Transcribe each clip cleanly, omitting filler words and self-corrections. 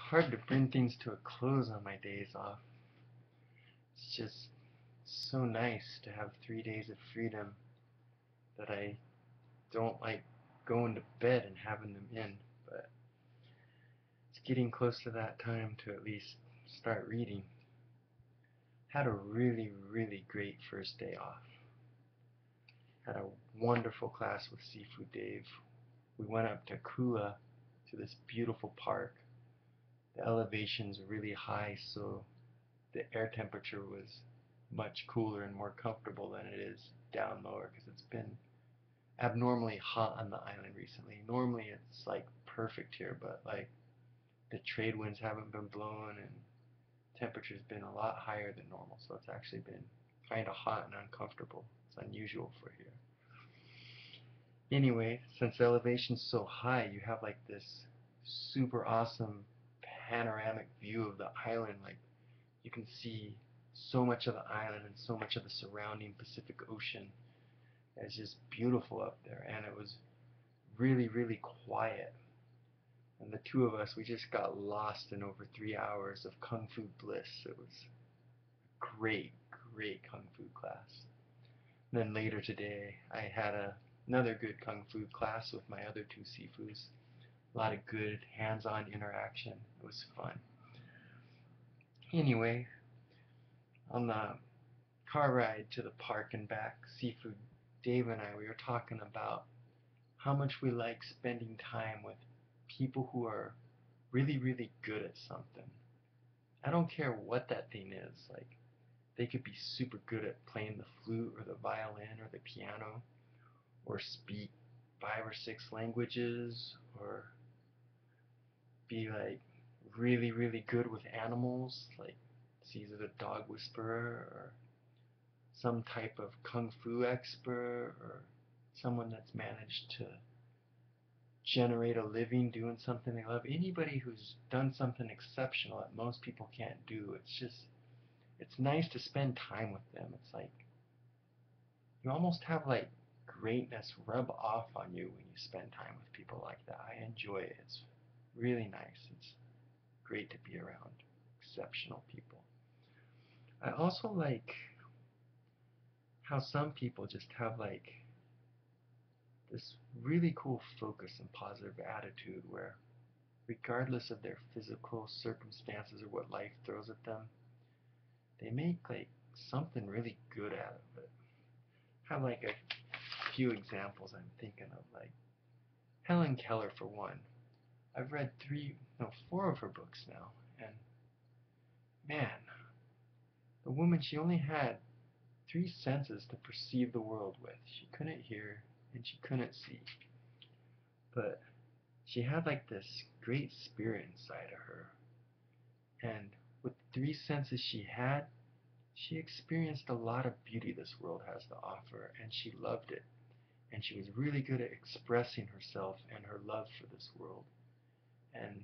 hard to bring things to a close on my days off. It's just so nice to have 3 days of freedom that I don't like going to bed and having them in, but it's getting close to that time to at least start reading. Had a really, really great first day off. Had a wonderful class with Seafood Dave. We went up to Kula to this beautiful park. The elevation's really high, so the air temperature was much cooler and more comfortable than it is down lower because it's been abnormally hot on the island recently. Normally it's like perfect here, but like the trade winds haven't been blowing and temperature's been a lot higher than normal, so it's actually been kind of hot and uncomfortable. It's unusual for here. Anyway, since the elevation's so high, you have like this super awesome panoramic view of the island. Like you can see so much of the island and so much of the surrounding Pacific Ocean. It's just beautiful up there, and it was really, really quiet. And the two of us, we just got lost in over 3 hours of Kung Fu bliss. It was great, great Kung Fu class. And then later today, I had another good Kung Fu class with my other two Sifus. A lot of good hands-on interaction. It was fun. Anyway, on the car ride to the park and back, Seafood Dave and I, we were talking about how much we like spending time with people who are really, really good at something. I don't care what that thing is. Like, they could be super good at playing the flute or the violin or the piano, or speak 5 or 6 languages, or be like really, really good with animals, like Caesar the dog whisperer, or some type of kung fu expert, or someone that's managed to generate a living doing something they love. Anybody who's done something exceptional that most people can't do, it's nice to spend time with them. It's like you almost have like greatness rub off on you when you spend time with people like that. I enjoy it. It's really nice. It's great to be around exceptional people. I also like how some people just have like this really cool focus and positive attitude where regardless of their physical circumstances or what life throws at them, they make like something really good out of it. I have like a few examples I'm thinking of, like Helen Keller for one. I've read four of her books now, and man, the woman, she only had three senses to perceive the world with. She couldn't hear and she couldn't see, but she had like this great spirit inside of her, and with the three senses she had, she experienced a lot of beauty this world has to offer, and she loved it. And she was really good at expressing herself and her love for this world. And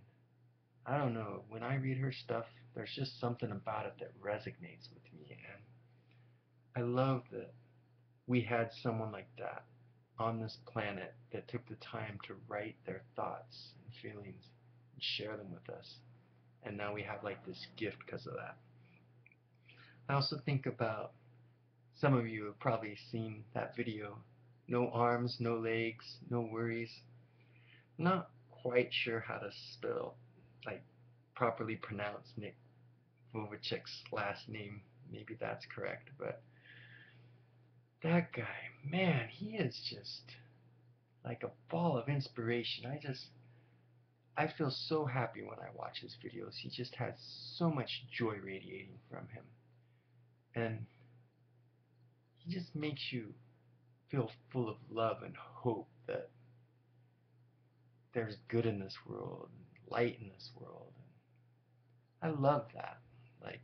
I don't know, when I read her stuff, there's just something about it that resonates with me. And I love that we had someone like that on this planet that took the time to write their thoughts and feelings and share them with us. And now we have like this gift because of that. I also think about some of you have probably seen that video. No arms, no legs, no worries. Not quite sure how to spell, like, properly pronounce Nick Vujicic's last name. Maybe that's correct, but that guy, man, he is just like a ball of inspiration. I feel so happy when I watch his videos. He just has so much joy radiating from him. And he just makes you feel full of love and hope that there's good in this world and light in this world. And I love that. Like,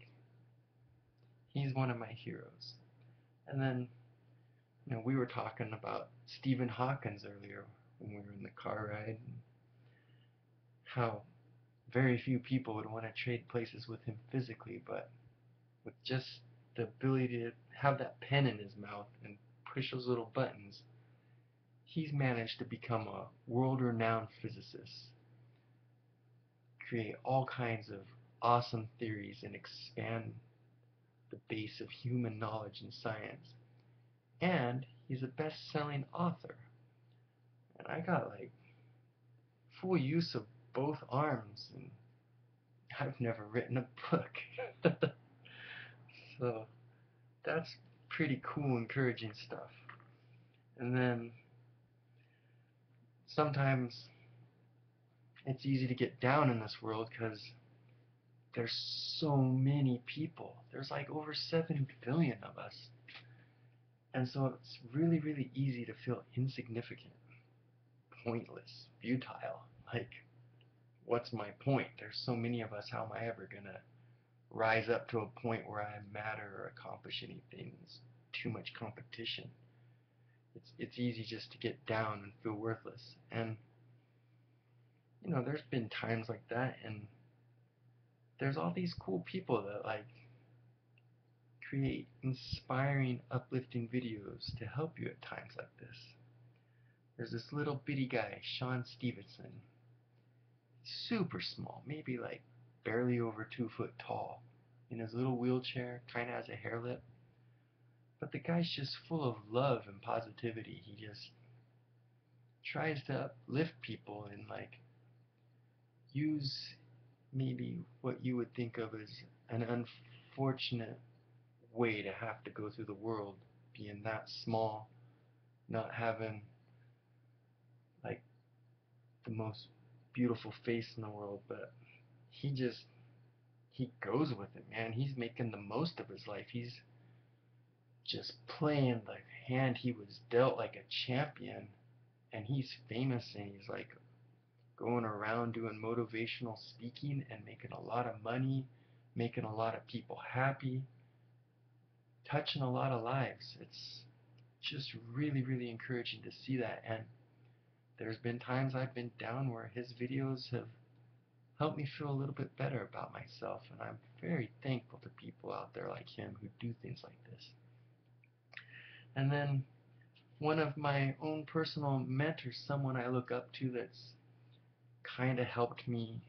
he's one of my heroes. And then, we were talking about Stephen Hawkins earlier when we were in the car ride, and how very few people would want to trade places with him physically, but with just the ability to have that pen in his mouth and push those little buttons, he's managed to become a world-renowned physicist. create all kinds of awesome theories and expand the base of human knowledge and science. And he's a best-selling author. And I got like full use of both arms, and I've never written a book. So that's pretty cool, encouraging stuff. And then sometimes it's easy to get down in this world because there's so many people. There's like over 7 billion of us. And so it's really, really easy to feel insignificant, pointless, futile. Like, what's my point? There's so many of us. How am I ever going to rise up to a point where I matter or accomplish anything? It's too much competition. It's easy just to get down and feel worthless. And, there's been times like that, and there's all these cool people that, like, create inspiring, uplifting videos to help you at times like this. There's this little bitty guy, Sean Stevenson. Super small, maybe like barely over 2 foot tall, in his little wheelchair, kinda has a hair lip. But the guy's just full of love and positivity. He just tries to uplift people and like use maybe what you would think of as an unfortunate way to have to go through the world, being that small, not having like the most beautiful face in the world, but he goes with it, man. He's making the most of his life. He's just playing the hand he was dealt like a champion, and he's famous, and he's like going around doing motivational speaking and making a lot of money, making a lot of people happy, touching a lot of lives. It's just really, really encouraging to see that. And there's been times I've been down where his videos have helped me feel a little bit better about myself, and I'm very thankful to people out there like him who do things like this. And then one of my own personal mentors, someone I look up to that's kind of helped me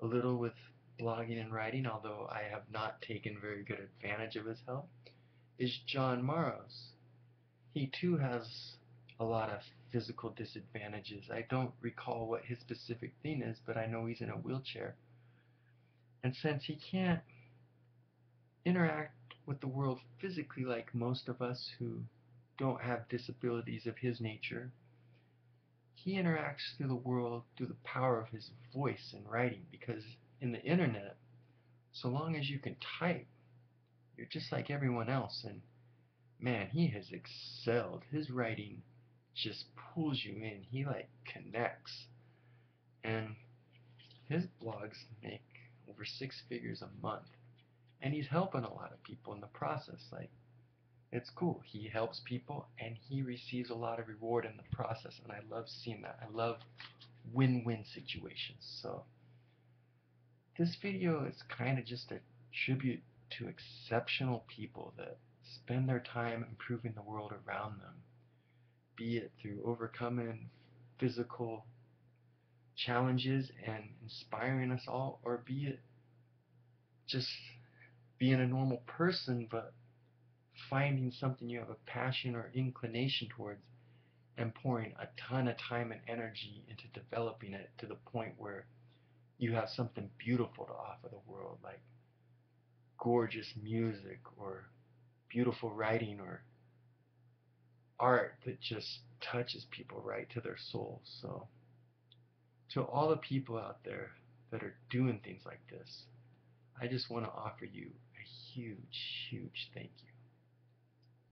a little with blogging and writing, although I have not taken very good advantage of his help, is John Morrows. He too has a lot of physical disadvantages. I don't recall what his specific thing is, but I know he's in a wheelchair. And since he can't interact with the world physically like most of us who don't have disabilities of his nature, he interacts through the world through the power of his voice and writing, because in the internet, so long as you can type, you're just like everyone else. And man, he has excelled. His writing just pulls you in. He like connects. And his blogs make over 6 figures a month. And he's helping a lot of people in the process. Like, it's cool. He helps people and he receives a lot of reward in the process. And I love seeing that. I love win-win situations. So this video is kind of just a tribute to exceptional people that spend their time improving the world around them, be it through overcoming physical challenges and inspiring us all, or be it just being a normal person but finding something you have a passion or inclination towards and pouring a ton of time and energy into developing it to the point where you have something beautiful to offer the world, like gorgeous music or beautiful writing or art that just touches people right to their souls. So to all the people out there that are doing things like this, I just want to offer you a huge, huge thank you.